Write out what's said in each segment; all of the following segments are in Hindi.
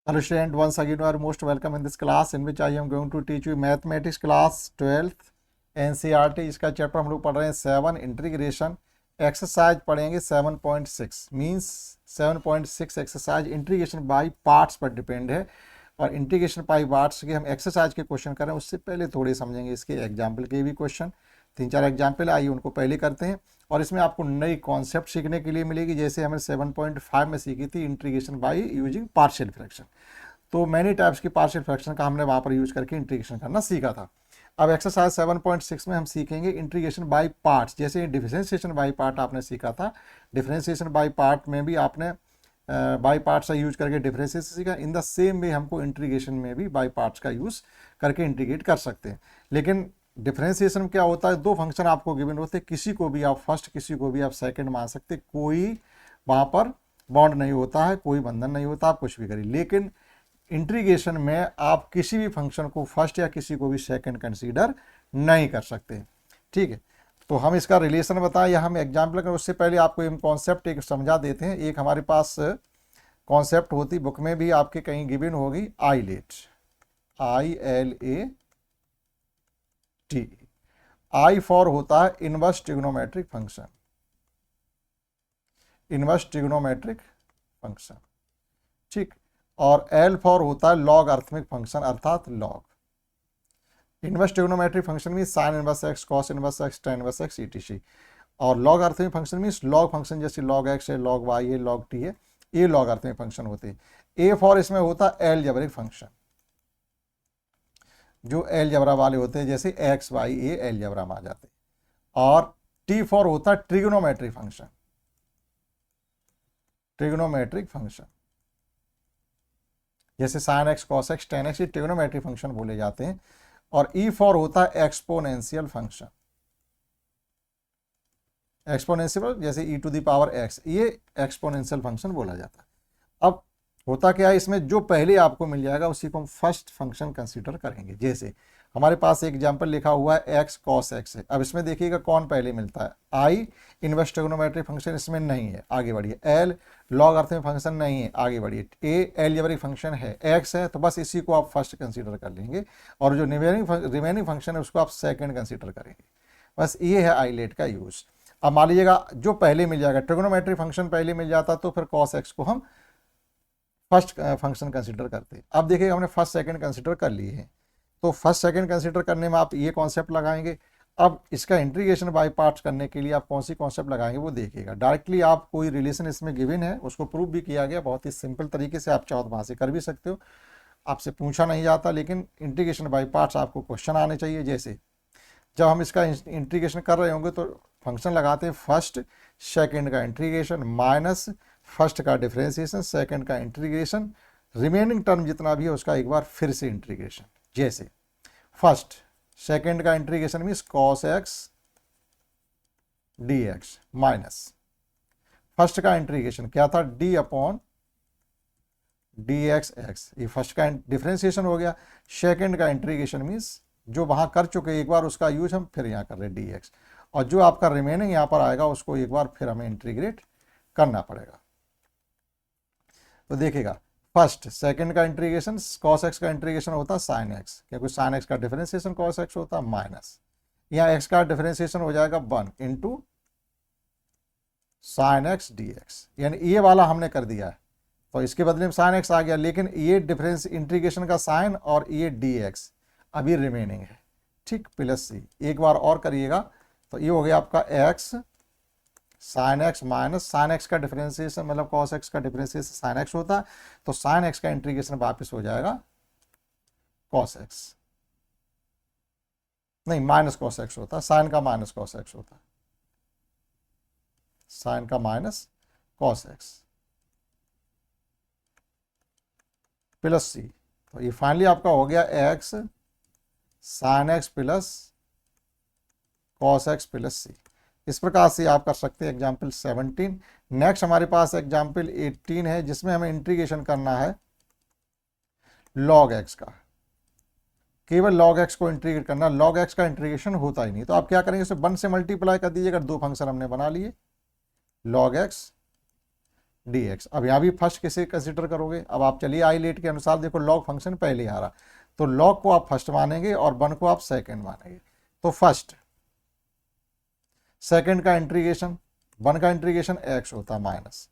Hello student, once again you are most welcome in this class in which I am going to teach you mathematics class 12th NCERT। इसका चैप्टर हम लोग पढ़ रहे हैं 7 इंटीग्रेशन। एक्सरसाइज पढ़ेंगे 7.6 means 7.6 exercise integration by parts पर डिपेंड है। और इंटीग्रेशन बाय पार्ट्स के हम एक्सरसाइज के क्वेश्चन करें उससे पहले थोड़े समझेंगे इसके एग्जाम्पल के भी क्वेश्चन। 3-4 एग्जाम्पल आइए उनको पहले करते हैं। और इसमें आपको नई कॉन्सेप्ट सीखने के लिए मिलेगी, जैसे हमने 7.5 में सीखी थी integration by using partial fraction. तो मैनी टाइप्स की पार्शियल फ्रैक्शन का हमने वहाँ पर यूज करके इंटीग्रेशन करना सीखा था। अब एक्सरसाइज 7.6 में हम सीखेंगे इंटीग्रेशन बाय पार्ट्स। जैसे डिफरेंशिएशन बाय पार्ट आपने सीखा था, डिफरेंशिएशन बाय पार्ट में भी आपने बाय पार्ट्स का यूज करके डिफरेंशिएशन सीखा। इन द सेम वे हमको इंटीग्रेशन में भी बाय पार्ट्स का यूज करके इंटीग्रेट कर सकते हैं। लेकिन डिफरेंशिएशन क्या होता है, दो फंक्शन आपको गिवन होते हैं, किसी को भी आप फर्स्ट किसी को भी आप सेकंड मान सकते, कोई वहाँ पर बॉन्ड नहीं होता है, कोई बंधन नहीं होता, आप कुछ भी करिए। लेकिन इंटीग्रेशन में आप किसी भी फंक्शन को फर्स्ट या किसी को भी सेकंड कंसीडर नहीं कर सकते। ठीक है, तो हम इसका रिलेशन बताएं या हम एग्जाम्पल करें उससे पहले आपको एक कॉन्सेप्ट एक समझा देते हैं। एक हमारे पास कॉन्सेप्ट होती, बुक में भी आपके कहीं गिवन होगी, आईलेट, ILAT। आई फॉर होता है inverse trigonometric function, inverse trigonometric function. ठीक, और एल फॉर होता है लॉग अर्थमेटिक फंक्शन अर्थात लॉग। इनवर्स ट्रिग्नोमेट्रिक फंक्शन में sign inverse x, cos inverse x, tan inverse x, etc। और लॉग अर्थमेटिक फंक्शन में लॉग फंक्शन जैसे लॉग एक्स है, लॉग वाई है, लॉग टी है, ये लॉग अर्थमेटिक फंक्शन होते हैं। ए फॉर इसमें होता है एलजेब्रिक फंक्शन, जो एलजेब्रा वाले होते हैं, जैसे एक्स वाई ए एलजेब्रा में आ जाते हैं। और टी फॉर होता है ट्रिग्नोमेट्रिक फंक्शन, ट्रिग्नोमेट्रिक फंक्शन जैसे sine x, cos x, ten x, ये ट्रिग्नोमेट्रिक फंक्शन बोले जाते हैं। और ई फॉर होता है एक्सपोनेंशियल फंक्शन, एक्सपोनेंशियल जैसे ई टू द पावर एक्स, ये एक्सपोनेंशियल फंक्शन बोला जाता है। अब होता क्या है, इसमें जो पहले आपको मिल जाएगा उसी को हम फर्स्ट फंक्शन कंसीडर करेंगे। जैसे हमारे पास एक एग्जांपल लिखा हुआ है एक्स कॉस एक्स है। अब इसमें देखिएगा कौन पहले मिलता है, आई इनवर्स ट्रिग्नोमेट्रिक फंक्शन इसमें नहीं है, आगे बढ़िए। एल लॉग अर्थ में फंक्शन नहीं है, आगे बढ़िए। ए एलजेब्रिक फंक्शन है, एक्स है, तो बस इसी को आप फर्स्ट कंसीडर कर लेंगे और जो रिमेनिंग फंक्शन है उसको आप सेकेंड कंसीडर करेंगे। बस ये है आईलेट का यूज। अब मान लीजिएगा जो पहले मिल जाएगा, ट्रिग्नोमेट्रिक फंक्शन पहले मिल जाता तो फिर कॉस एक्स को हम फर्स्ट फंक्शन कंसीडर करते हैं। अब देखिए हमने फर्स्ट सेकंड कंसीडर कर लिए हैं, तो फर्स्ट सेकंड कंसीडर करने में आप ये कॉन्सेप्ट लगाएंगे। अब इसका इंटीग्रेशन बाय पार्ट्स करने के लिए आप कौन सी कॉन्सेप्ट लगाएंगे वो देखिएगा। डायरेक्टली आप कोई रिलेशन इसमें गिवन है उसको प्रूव भी किया गया, बहुत ही सिंपल तरीके से, आप चाहो तो वहाँ से कर भी सकते हो, आपसे पूछा नहीं जाता। लेकिन इंटीग्रेशन बाय पार्ट्स आपको क्वेश्चन आने चाहिए। जैसे जब हम इसका इंटीग्रेशन कर रहे होंगे तो फंक्शन लगाते हैं फर्स्ट सेकंड का इंटीग्रेशन माइनस फर्स्ट का डिफरेंशिएशन, सेकंड का इंटीग्रेशन, रिमेनिंग टर्म जितना भी है उसका एक बार फिर से इंटीग्रेशन। जैसे फर्स्ट सेकंड का integration means cos x D x minus first का इंटीग्रेशन क्या था, D upon D x x, ये फर्स्ट का डिफरेंशिएशन हो गया। सेकंड का इंटीग्रेशन मीन्स जो वहां कर चुके एक बार उसका यूज हम फिर यहाँ कर रहे डी एक्स, और जो आपका रिमेनिंग यहाँ पर आएगा उसको एक बार फिर हमें इंटीग्रेट करना पड़ेगा। तो देखिएगा फर्स्ट सेकंड का इंटीग्रेशन कॉस एक्स का इंटीग्रेशन होता है साइन एक्स, क्योंकि साइन एक्स का डिफरेंशिएशन कॉस एक्स होता है, माइनस यहाँ एक्स का डिफरेंशिएशन हो जाएगा 1 into sine X D X, यानी ये वाला हमने कर दिया है तो इसके बदले में साइन एक्स आ गया। लेकिन ये डिफरेंस इंटीग्रेशन का साइन और ये डी एक्स अभी रिमेनिंग है। ठीक, प्लस सी एक बार और करिएगा तो ये हो गया आपका x sine X minus sine X का डिफरेंशिएशन मतलब कॉस एक्स का डिफरेंशिएशन साइन एक्स होता है, तो साइन एक्स का इंटीग्रेशन वापस हो जाएगा कॉस एक्स, नहीं माइनस कॉस एक्स होता है, साइन का माइनस कॉस एक्स होता है, साइन का minus cos X plus C. तो ये फाइनली आपका हो गया X sine X plus cos X plus C. इस प्रकार से आप कर सकते हैं एग्जाम्पल 17। नेक्स्ट हमारे पास एग्जाम्पल 18 है जिसमें हमें इंटीग्रेशन करना है लॉग एक्स का, केवल लॉग एक्स को इंटीग्रेट करना। लॉग एक्स का इंटीग्रेशन होता ही नहीं, तो आप क्या करेंगे, उसे 1 से मल्टीप्लाई कर दीजिएगा, दो फंक्शन हमने बना लिए, लॉग एक्स dx। अब यहाँ भी फर्स्ट किसे कंसिडर करोगे, अब आप चलिए आई लेट के अनुसार देखो, लॉग फंक्शन पहले आ रहा, तो लॉग को आप फर्स्ट मानेंगे और 1 को आप सेकंड मानेंगे। तो फर्स्ट सेकंड का इंटीग्रेशन, 1 का इंटीग्रेशन x होता है माइनस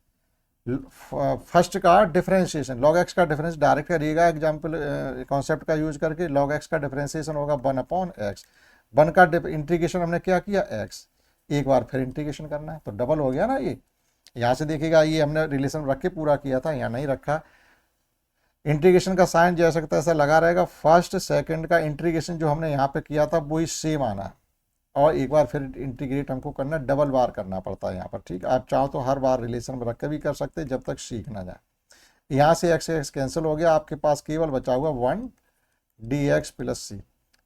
फर्स्ट का डिफरेंशिएशन, लॉग एक्स का डिफरेंस डायरेक्ट करिएगा एग्जाम्पल कॉन्सेप्ट का यूज करके, लॉग एक्स का डिफरेंशिएशन होगा 1/x। 1 का इंटीग्रेशन हमने क्या किया x, एक बार फिर इंटीग्रेशन करना है तो डबल हो गया ना। ये यहाँ से देखिएगा, ये हमने रिलेशन रख के पूरा किया था, यहाँ नहीं रखा। इंटीग्रेशन का साइन जैसा तैसा लगा रहेगा, फर्स्ट सेकंड का इंटीग्रेशन जो हमने यहाँ पे किया था वही सेम आना, और एक बार फिर इंटीग्रेट हमको करना, डबल बार करना पड़ता है यहाँ पर। ठीक, आप चाहो तो हर बार रिलेशन में रख के भी कर सकते हैं जब तक सीख ना जाए। यहाँ से एक्स एक्स कैंसिल हो गया, आपके पास केवल बचा हुआ 1 dx plus C,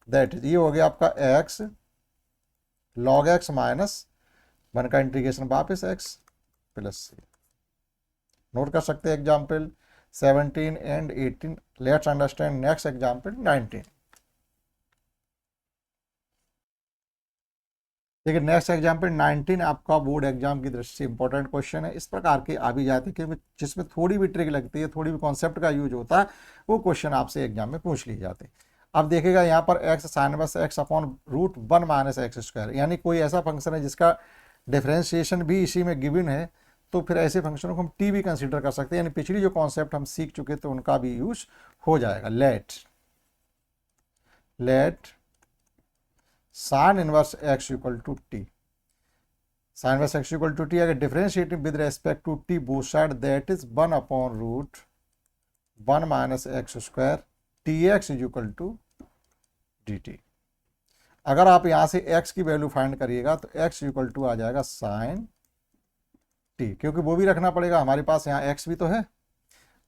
that is, ये हो गया आपका x log x माइनस 1 का इंटीग्रेशन वापस x प्लस सी। नोट कर सकते हैं example 17 and 18। Let's understand next example 19। देखिए नेक्स्ट एग्जाम्पल 19 आपका बोर्ड एग्जाम की दृष्टि से इंपॉर्टेंट क्वेश्चन है। इस प्रकार के आ भी जाते हैं कि जिसमें थोड़ी भी ट्रिक लगती है, थोड़ी भी कॉन्सेप्ट का यूज होता है, वो क्वेश्चन आपसे एग्जाम में पूछ लिए जाते हैं। अब देखिएगा यहाँ पर x साइन बस x upon root 1 minus x square, यानी कोई ऐसा फंक्शन है जिसका डिफरेंशिएशन भी इसी में गिवन है, तो फिर ऐसे फंक्शनों को हम टी भी कंसिडर कर सकते हैं, यानी पिछली जो कॉन्सेप्ट हम सीख चुके थे उनका भी यूज हो जाएगा। Let sine inverse x equal to T, sine inverse x equal to T अगर differentiating with respect to T both side, that is 1 upon root 1 minus x square dx is equal to dt। अगर आप यहां से x की वैल्यू फाइंड करिएगा तो x इक्वल टू आ जाएगा साइन t, क्योंकि वो भी रखना पड़ेगा, हमारे पास यहाँ x भी तो है।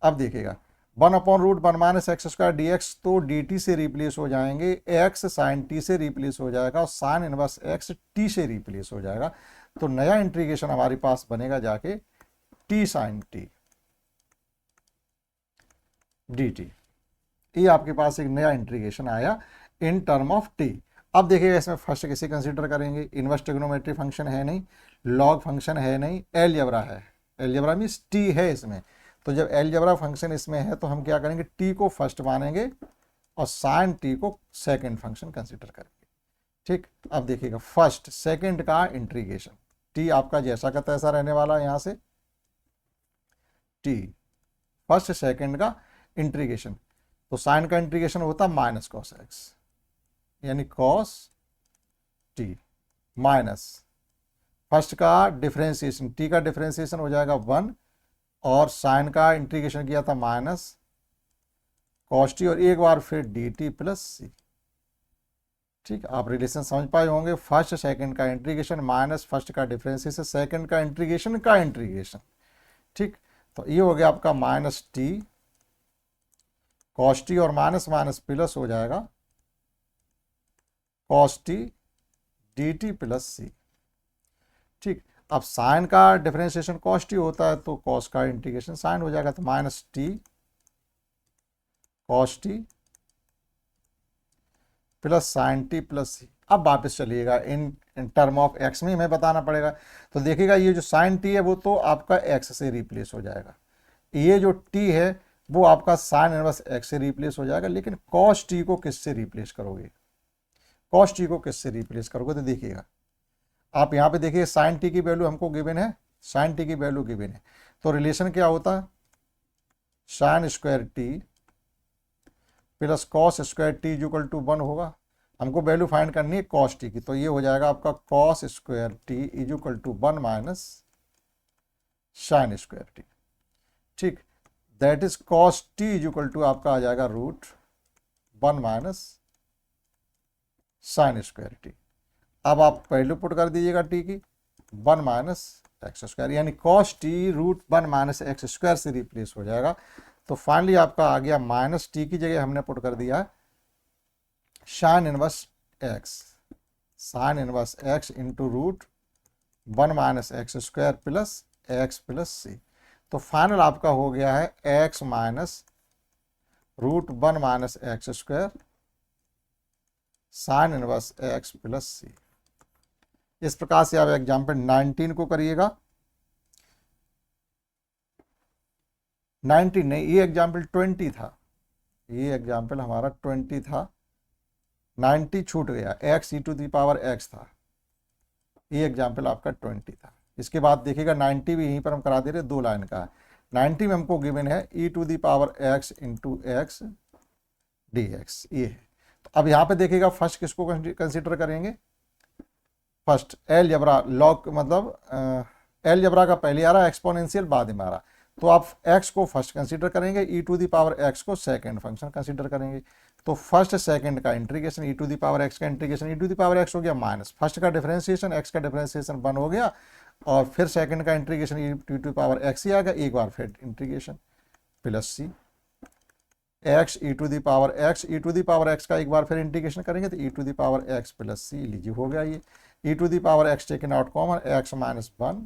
अब देखिएगा 1 upon root 1 minus x square D X, तो डी टी से रिप्लेस हो जाएंगे, x साइन टी से रिप्लेस हो जाएगा और साइन इनवर्स x टी से रिप्लेस हो जाएगा। तो नया इंटीग्रेशन हमारे पास बनेगा जाके T sine T D T. ये आपके पास एक नया इंटीग्रेशन आया इन टर्म ऑफ टी। अब देखिएगा इसमें फर्स्ट किसे कंसीडर करेंगे, इनवर्स ट्रिग्नोमेट्री फंक्शन है नहीं, लॉग फंक्शन है नहीं, अलजेब्रा है। अलजेब्रा मींस टी है इसमें, तो जब अलजेब्रा फंक्शन इसमें है तो हम क्या करेंगे, टी को फर्स्ट मानेंगे और साइन टी को सेकंड फंक्शन कंसीडर करेंगे। ठीक, अब देखिएगा फर्स्ट सेकंड का इंटीग्रेशन, टी आपका जैसा का तैसा रहने वाला है, यहाँ से टी फर्स्ट सेकंड का इंटीग्रेशन, तो साइन का इंटीग्रेशन होता माइनस कॉस एक्स, यानी कॉस टी माइनस फर्स्ट का डिफरेंशिएशन, टी का डिफरेंशिएशन हो जाएगा 1 और साइन का इंटीग्रेशन किया था माइनस कॉस टी और एक बार फिर डी टी प्लस सी। ठीक, आप रिलेशन समझ पाए होंगे, फर्स्ट सेकंड का इंटीग्रेशन माइनस फर्स्ट का डिफरेंशिएशन सेकंड का इंटीग्रेशन का इंटीग्रेशन। ठीक, तो ये हो गया आपका माइनस टी कॉस टी और माइनस माइनस प्लस हो जाएगा cos T D T plus C. ठीक, अब साइन का डिफरेंशिएशन कॉस टी होता है तो कॉस का इंटीग्रेशन साइन हो जाएगा, तो minus T cos T plus sine T plus C. अब वापस चलिएगा इन टर्म ऑफ एक्स में हमें बताना पड़ेगा, तो देखिएगा ये जो साइन टी है वो तो आपका एक्स से रिप्लेस हो जाएगा, ये जो टी है वो आपका साइन इनवर्स एक्स से रिप्लेस हो जाएगा, लेकिन कॉस टी को किससे रिप्लेस करोगे, कॉस टी को किससे रिप्लेस करोगे, तो देखिएगा आप यहाँ पे देखिए साइन टी की वैल्यू हमको गिवन है, साइन टी की वैल्यू गिवन है, तो रिलेशन क्या होता है, sine square T plus cos square T equal to 1 होगा। हमको वैल्यू फाइंड करनी है कॉस टी की, तो ये हो जाएगा आपका cos square T equal to 1 minus sine square T. ठीक, that is cos T equal to आपका आ जाएगा root 1 minus sine square T. अब आप वैल्यू पुट कर दीजिएगा टी की 1 माइनस एक्स स्क्वायर, यानी cos T root 1 minus x square से रिप्लेस हो जाएगा। तो फाइनली आपका आ गया माइनस टी की जगह हमने पुट कर दिया sine inverse X, sine inverse X into root 1 minus x square plus X plus C. तो फाइनल आपका हो गया है X minus root 1 minus x square sine inverse X plus C. इस प्रकार से आप एग्जाम्पल 19 को करिएगा। 19 नहीं, ये एग्जाम्पल 20 था, ये एग्जाम्पल हमारा 20 था, 90 छूट गया, X E to the power X था, ये एग्जाम्पल आपका 20 था। इसके बाद देखिएगा 90 भी यहीं पर हम करा दे रहे, 2 लाइन का है। 90 में हमको गिवन है E to the power X into X D X, ये है। तो अब यहाँ पे देखिएगा फर्स्ट किसको कंसिडर करेंगे, फर्स्ट एल जबरा लॉग, मतलब एल जबरा का पहले आ रहा, एक्सपोनेंशियल बाद में आ रहा, तो आप x को फर्स्ट कंसीडर करेंगे, E to the power x को सेकंड फंक्शन कंसीडर करेंगे। तो फर्स्ट सेकंड का integration, E to the power x का integration, E to the power x हो गया माइनस फर्स्ट का डिफरेंशिएशन, x का डिफरेंशिएशन 1 हो गया, और फिर सेकंड का integration E to the power x ही आ गया, एक बार फिर integration plus C X E to the power x, E to the power x का एक बार फिर इंटीग्रेशन करेंगे तो E to the power x plus C, लीजिए हो गया ये E to the power x taken out common, x minus 1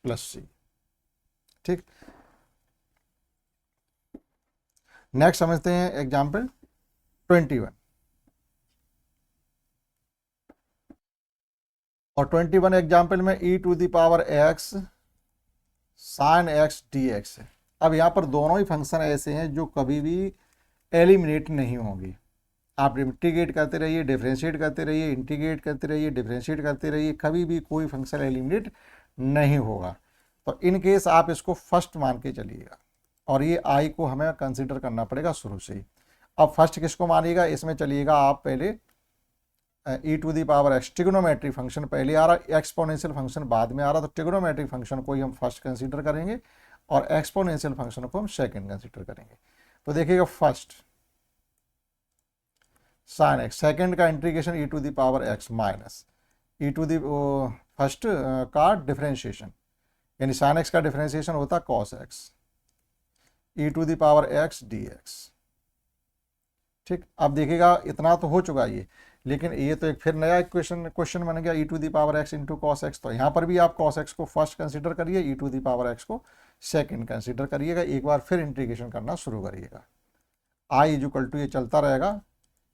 plus C. ठीक, नेक्स्ट समझते हैं एग्जाम्पल 21, और 21 एग्जाम्पल में E to the power x sine x dx है। अब यहाँ पर दोनों ही फंक्शन ऐसे हैं जो कभी भी एलिमिनेट नहीं होंगे, आप इंटीग्रेट करते रहिए, डिफरेंशिएट करते रहिए, इंटीग्रेट करते रहिए, डिफरेंशिएट करते रहिए, कभी भी कोई फंक्शन एलिमिनेट नहीं होगा। तो इन केस आप इसको फर्स्ट मान के चलिएगा, और ये आई को हमें कंसीडर करना पड़ेगा शुरू से ही। अब फर्स्ट किसको मानिएगा, इसमें चलिएगा आप पहले E to the power X, trigonometric function पहले आ रहा, एक्सपोनेंशियल फंक्शन बाद में आ रहा, तो ट्रिग्नोमेट्रिक फंक्शन को ही हम फर्स्ट कंसीडर करेंगे और एक्सपोनेंशियल फंक्शन को हम सेकंड कंसीडर करेंगे। तो देखिएगा फर्स्ट साइन एक्स, सेकंड का integration E to the power X minus E to the first का डिफरेंशिएशन, यानी साइन एक्स का डिफरेंशिएशन होता है cos X E to the power X D X. ठीक, अब देखिएगा इतना तो हो चुका ये, लेकिन ये तो एक फिर नया क्वेश्चन बन गया E to the power X into cos X. तो यहाँ पर भी आप कॉस एक्स को फर्स्ट कंसीडर करिए, E to the power X को सेकंड कंसीडर करिएगा, एक बार फिर इंटीग्रेशन करना शुरू करिएगा। आई इक्वल टू ये चलता रहेगा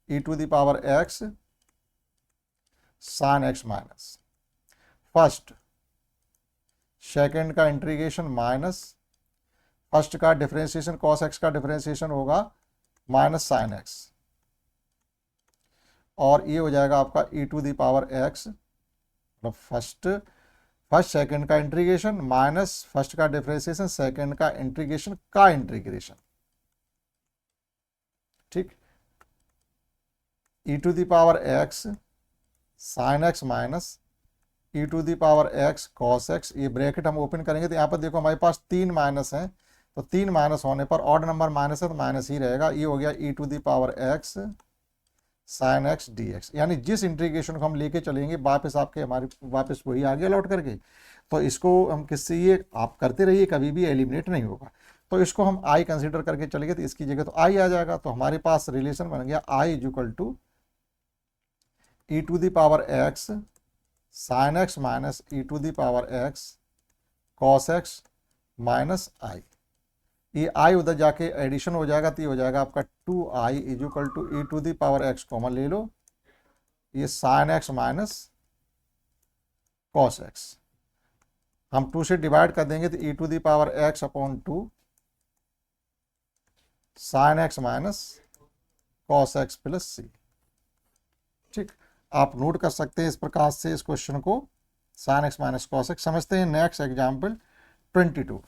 E to the power X sine X minus first second का इंटीग्रेशन माइनस फर्स्ट का डिफरेंशिएशन, कॉस एक्स का डिफरेंशिएशन होगा माइनस साइन एक्स, और ये हो जाएगा आपका E to the power X, मतलब फर्स्ट सेकंड का इंटीग्रेशन माइनस फर्स्ट का डिफरेंशिएशन, सेकंड का इंटीग्रेशन का इंटीग्रेशन। ठीक, E to the power X sine X minus E to the power X cos X, ये ब्रैकेट हम ओपन करेंगे तो यहाँ पर देखो हमारे पास 3 माइनस हैं, तो 3 माइनस होने पर ऑड नंबर माइनस है तो माइनस ही रहेगा, ये हो गया E to the power X sine X D X. यानी जिस इंटीग्रेशन को हम लेके चलेंगे वापस आपके हमारे वापस वही आगे लौट करके, तो इसको हम किससे, ये आप करते रहिए, कभी भी एलिमिनेट नहीं होगा। तो इसको हम आई कंसीडर करके चलेंगे तो इसकी जगह तो आई आ जाएगा, तो हमारे पास रिलेशन बन गया I equal to E to the power X sine X minus E to the power X cos X minus I. ये आई उधर जाके एडिशन हो जाएगा तो ये हो जाएगा आपका 2i equal to E to the power X common ले लो, ये sine X minus cos X, हम 2 से डिवाइड कर देंगे तो E to the power X upon 2 sine X minus cos X plus C. ठीक, आप नोट कर सकते हैं इस प्रकार से इस क्वेश्चन को, sine X minus cos X. समझते हैं next example 22,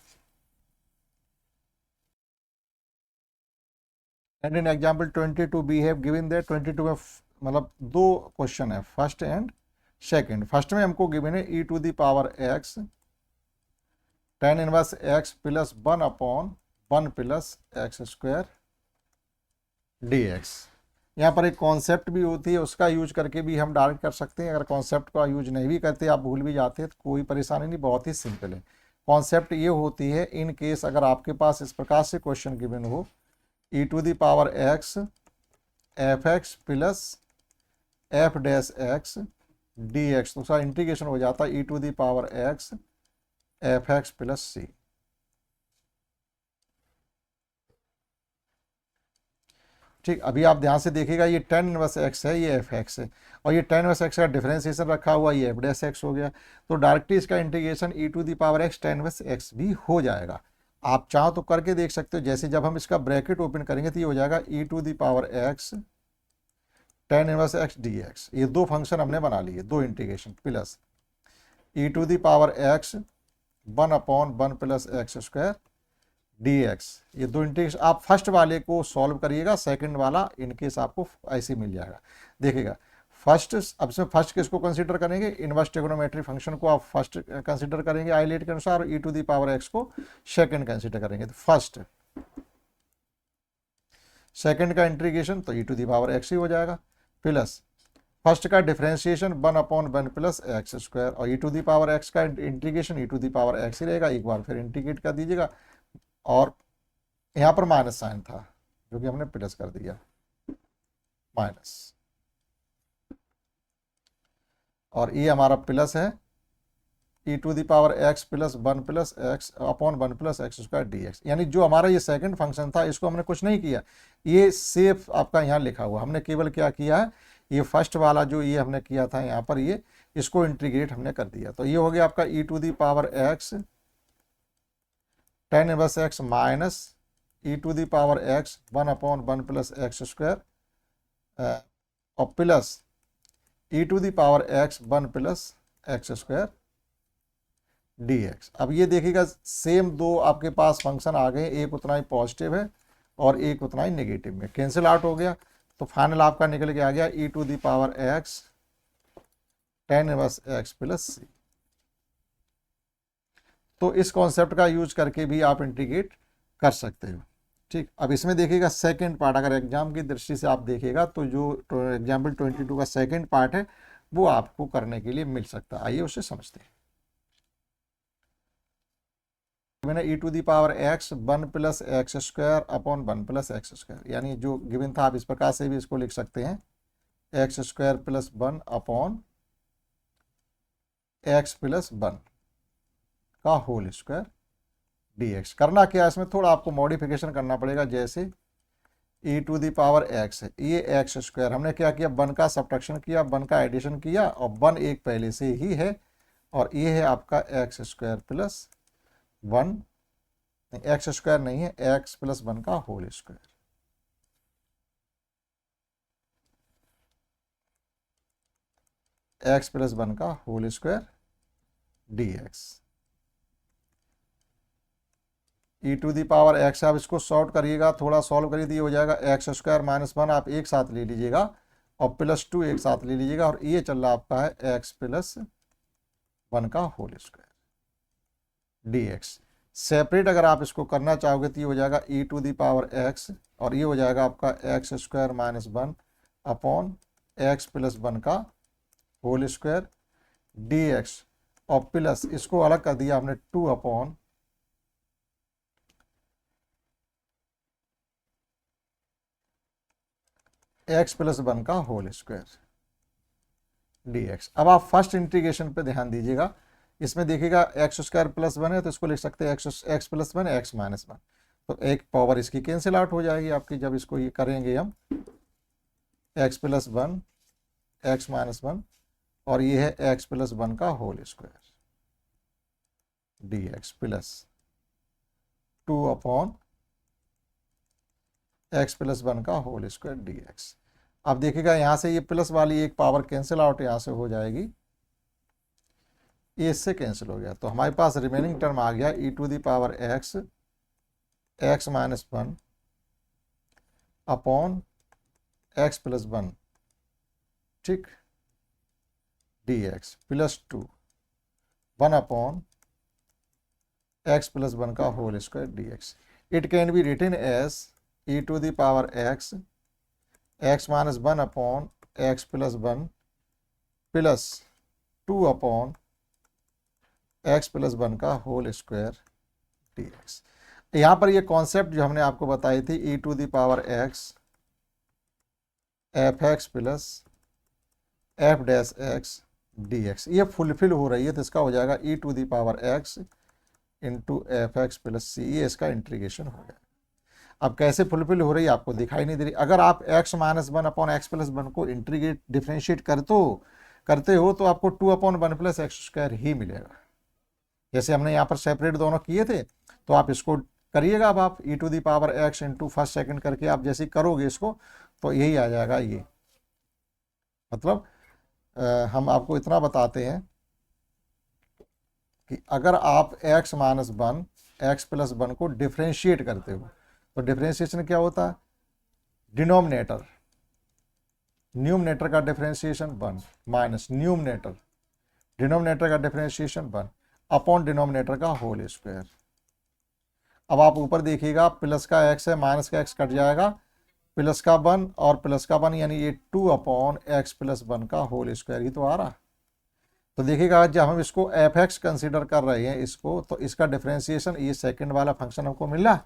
and in example 22 we have given that 22 में मतलब 2 क्वेश्चन है, फर्स्ट एंड सेकंड। फर्स्ट में हमको गिवन है E to the power X tan inverse X plus 1 upon 1 plus X square D X. यहाँ पर एक कॉन्सेप्ट भी होती है, उसका यूज करके भी हम डायरेक्ट कर सकते हैं। अगर कॉन्सेप्ट का यूज नहीं भी करते, आप भूल भी जाते हैं तो कोई परेशानी नहीं, बहुत ही सिंपल है। कॉन्सेप्ट ये होती है, इन केस अगर आपके पास इस प्रकार से क्वेश्चन गिवन हो E to the power X F X plus F dash X D X, तो उसका इंटीग्रेशन हो जाता है E to the power X F X plus C. ठीक, अभी आप ध्यान से देखिएगा, ये tan इनवर्स एक्स है, ये एफ एक्स है, और ये tan इनवर्स एक्स का डिफरेंशिएशन रखा हुआ, ये एफ डैश एक्स हो गया, तो डायरेक्टली इसका integration E to the power X tan inverse X भी हो जाएगा। आप चाहो तो करके देख सकते हो। जैसे जब हम इसका ब्रैकेट ओपन करेंगे तो ये हो जाएगा e to the power x tan inverse x dx। ये दो फंक्शन हमने बना लिए, दो integration, plus e to the power x 1/1 plus X square dx। ये दो इंटीग्रेशन आप फर्स्ट वाले को सॉल्व करिएगा, सेकंड वाला इनकेस आपको ऐसे मिल जाएगा। देखिएगा फर्स्ट, अब इसमें फर्स्ट किसको कंसीडर करेंगे, इनवर्स ट्रिगोनोमेट्री फंक्शन को आप फर्स्ट कंसीडर करेंगे आइलेट के अनुसार, और e to the power x को सेकंड कंसीडर करेंगे। तो फर्स्ट सेकंड का इंटीग्रेशन तो e to the power x ही हो जाएगा, प्लस फर्स्ट का डिफरेंशिएशन 1/1 प्लस एक्स स्क्वायर, और e to the power x का integration e to the power x ही रहेगा। एक बार फिर इंटीग्रेट कर दीजिएगा, और यहाँ पर माइनस साइन था जो कि हमने प्लस कर दिया, माइनस, और ये हमारा प्लस है e to the power x plus 1 plus X upon 1 plus X square dx। यानी जो हमारा ये सेकंड फंक्शन था इसको हमने कुछ नहीं किया, ये सेफ आपका यहाँ लिखा हुआ, हमने केवल क्या किया है, ये फर्स्ट वाला जो ये हमने किया था यहाँ पर, ये इसको इंटीग्रेट हमने कर दिया। तो ये हो गया आपका e to the power x tan inverse x minus e to the power x 1/1 plus X square और plus e to the power x 1 plus X square dx। अब ये देखिएगा सेम दो आपके पास फंक्शन आ गए, एक उतना ही पॉजिटिव है और एक उतना ही नेगेटिव में, कैंसिल आउट हो गया। तो फाइनल आपका निकल के आ गया e to the power x tan inverse x plus c। तो इस कॉन्सेप्ट का यूज करके भी आप इंटीग्रेट कर सकते हो। ठीक, अब इसमें देखिएगा सेकंड पार्ट, अगर एग्जाम की दृष्टि से आप देखेगा तो जो एग्जाम्पल 22 का सेकंड पार्ट है वो आपको करने के लिए मिल सकता है। आइए उसे समझते हैं। मैंने e to the power x 1 plus X square upon 1 plus X square, यानी जो गिवन था आप इस प्रकार से भी इसको लिख सकते हैं, x square plus 1 upon x plus 1 का होल स्क्वायर dx। करना क्या है, इसमें थोड़ा आपको मॉडिफिकेशन करना पड़ेगा। जैसे e to the power x है, ये एक्स स्क्वायर, हमने क्या किया, 1 का सब्ट्रैक्शन किया, 1 का एडिशन किया, और 1 एक पहले से ही है, और ये है आपका x square plus 1, x square नहीं है, एक्स प्लस 1 का होल स्क्वायर। एक्स प्लस 1 का whole square dx। e to the power x, आप इसको सॉर्ट करिएगा, थोड़ा सॉल्व करिए, ये हो जाएगा एक्स स्क्वायर माइनस 1 आप एक साथ ले लीजिएगा, और प्लस 2 एक साथ ले लीजिएगा, और ये चल रहा आपका है एक्स प्लस 1 का होल स्क्वायर dx। सेपरेट अगर आप इसको करना चाहोगे तो ये हो जाएगा e to the power x, और ये हो जाएगा आपका x square minus 1 upon x plus 1 का होल स्क्वायर dx, और प्लस इसको अलग कर दिया हमने 2 अपॉन एक्स प्लस 1 का होल स्क्वायर dx। अब आप फर्स्ट इंटीग्रेशन पे ध्यान दीजिएगा, इसमें देखिएगा एक्स स्क्वायर प्लस 1 है तो इसको लिख सकते हैं एक्स प्लस 1 एक्स माइनस 1, तो एक पावर इसकी कैंसिल आउट हो जाएगी आपकी जब इसको ये करेंगे हम, एक्स प्लस 1 एक्स माइनस 1, और ये है एक्स प्लस 1 का whole square dx plus 2 upon x plus 1 का होल स्क्वायर dx। अब देखिएगा यहाँ से ये प्लस वाली एक पावर कैंसिल आउट यहाँ से हो जाएगी, ये इससे कैंसिल हो गया, तो हमारे पास रिमेनिंग टर्म आ गया e to the power x x minus 1 upon x plus 1, ठीक, dx plus 2 1 upon x plus 1 का whole square dx। It can be written as e to the power x x minus 1 upon x plus 1 plus 2 upon x plus 1 का होल स्क्वायर dx। यहाँ पर ये कॉन्सेप्ट जो हमने आपको बताई थी e to the power x F X plus F dash X dx, ये फुलफिल हो रही है, तो इसका हो जाएगा e to the power x into F X plus C, ये इसका इंटीग्रेशन हो गया। अब कैसे फुलफिल हो रही है आपको दिखाई नहीं दे रही। अगर आप x minus 1 upon x plus 1 को इंटीग्रेट डिफ्रेंशिएट करते हो तो आपको 2 अपॉन 1 प्लस एक्स स्क्वायर ही मिलेगा। जैसे हमने यहाँ पर सेपरेट दोनों किए थे, तो आप इसको करिएगा। अब आप e⁻x इंटू फर्स्ट सेकंड करके आप जैसे करोगे इसको, तो यही आ जाएगा ये। मतलब हम आपको इतना बताते हैं कि अगर आप x minus one x plus one को डिफ्रेंशिएट करते हो, तो डिफ्रेंशिएशन क्या होता है, डिनोमिनेटर, न्यूमरेटर का differentiation one minus numerator, denominator का डिफ्रेंशिएशन वन अपॉन डिनोमिनेटर का होल स्क्वायर। अब आप ऊपर देखिएगा, प्लस का x है, माइनस का x कट जाएगा, प्लस का वन और प्लस का वन, यानी ये 2/x प्लस वन का होल स्क्वायर ही तो आ रहा। तो देखिएगा जब हम इसको f(x) कंसीडर कर रहे हैं इसको, तो इसका डिफरेंशिएशन ये सेकंड वाला फंक्शन हमको मिल रहा,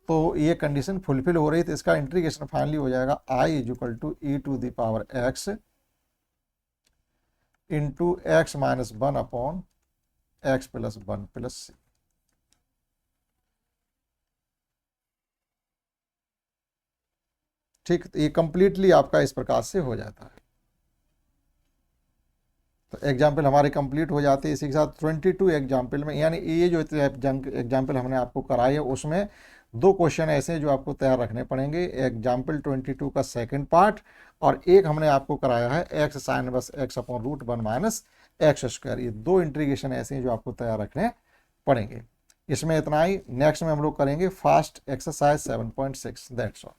तो ये कंडीशन फुलफिल हो रही, तो इसका इंटीग्रेशन फाइनली हो जाएगा i = e⁻x into X minus one upon x plus one plus C. ठीक, तो ये कंप्लीटली आपका इस प्रकार से हो जाता है। तो एग्जाम्पल हमारे कंप्लीट हो जाते हैं। इसी के साथ 22 एग्जाम्पल में, यानी ये जो एग्जाम्पल हमने आपको कराए है उसमें 2 क्वेश्चन ऐसे हैं जो आपको तैयार रखने पड़ेंगे। एग्जाम्पल 22 का सेकंड पार्ट, और एक हमने आपको कराया है x sin inverse x upon root one minus x square. ये 2 इंटीग्रेशन ऐसे हैं जो आपको तैयार रखने पड़ेंगे। इसमें इतना ही। नेक्स्ट में हम लोग करेंगे फास्ट एक्सरसाइज 7.6। That's all.